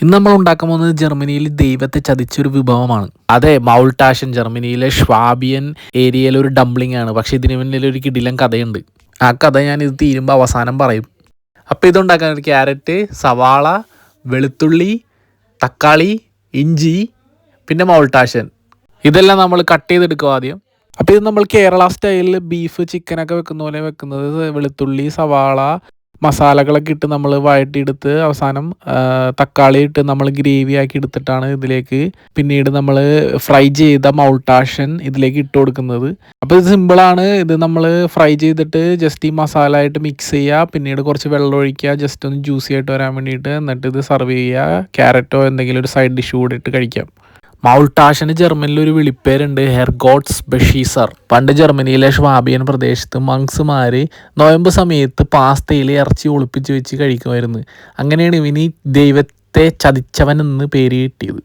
ഇന്ന് നമ്മൾ ഉണ്ടാക്കാൻ പോകുന്നത് ജർമ്മനിയിൽ ദൈവത്തെ ചതിച്ചൊരു വിഭവമാണ്. അതെ, മൗൾട്ടാഷൻ ജർമ്മനിയിലെ ഷ്വാബിയൻ ഏരിയയിലെ ഒരു ഡംപ്ലിംഗ് ആണ്. പക്ഷേ ഇതിന് പിന്നിൽ ഒരു കിടിലൻ കഥയുണ്ട്. ആ കഥ ഞാൻ ഇത് തീരുമ്പോൾ അവസാനം പറയും. അപ്പോൾ ഇതുണ്ടാക്കാൻ ഒരു ക്യാരറ്റ്, സവാള, വെളുത്തുള്ളി, തക്കാളി, ഇഞ്ചി, പിന്നെ മൗൾട്ടാഷൻ ഇതെല്ലാം നമ്മൾ കട്ട് ചെയ്തെടുക്കും ആദ്യം. അപ്പോൾ ഇത് നമ്മൾ കേരള സ്റ്റൈലിൽ ബീഫ് ചിക്കനൊക്കെ വെക്കുന്ന പോലെ വെക്കുന്നത്. വെളുത്തുള്ളി, സവാള, മസാലകളൊക്കെ ഇട്ട് നമ്മൾ വഴറ്റിയെടുത്ത് അവസാനം തക്കാളി ഇട്ട് നമ്മൾ ഗ്രേവി ആക്കി എടുത്തിട്ടാണ് ഇതിലേക്ക് പിന്നീട് നമ്മൾ ഫ്രൈ ചെയ്ത മൗൾട്ടാഷൻ ഇതിലേക്ക് ഇട്ട് കൊടുക്കുന്നത്. അപ്പോൾ ഇത് സിമ്പിളാണ്. ഇത് നമ്മൾ ഫ്രൈ ചെയ്തിട്ട് ജസ്റ്റ് ഈ മസാല ആയിട്ട് മിക്സ് ചെയ്യുക, പിന്നീട് കുറച്ച് വെള്ളം ഒഴിക്കുക, ജസ്റ്റ് ഒന്ന് ജ്യൂസി ആയിട്ട് വരാൻ വേണ്ടിയിട്ട്. എന്നിട്ട് ഇത് സെർവ് ചെയ്യുക. ക്യാരറ്റോ എന്തെങ്കിലും ഒരു സൈഡ് ഡിഷ് കൂടെ ഇട്ട് കഴിക്കാം. മൗൾട്ടാഷന് ജർമ്മനിൽ ഒരു വിളിപ്പേരുണ്ട്, ഹെർഗോട്ട്സ് ബഷീസർ. പണ്ട് ജർമ്മനിയിലെ ഷ്വാബിയൻ പ്രദേശത്ത് മങ്സുമാർ നോയമ്പ് സമയത്ത് പാസ്തയിൽ ഇറച്ചി ഒളിപ്പിച്ച് വെച്ച് കഴിക്കുമായിരുന്നു. അങ്ങനെയാണ് ഇവന് ദൈവത്തെ ചതിച്ചവൻ എന്ന് പേര് കിട്ടിയത്.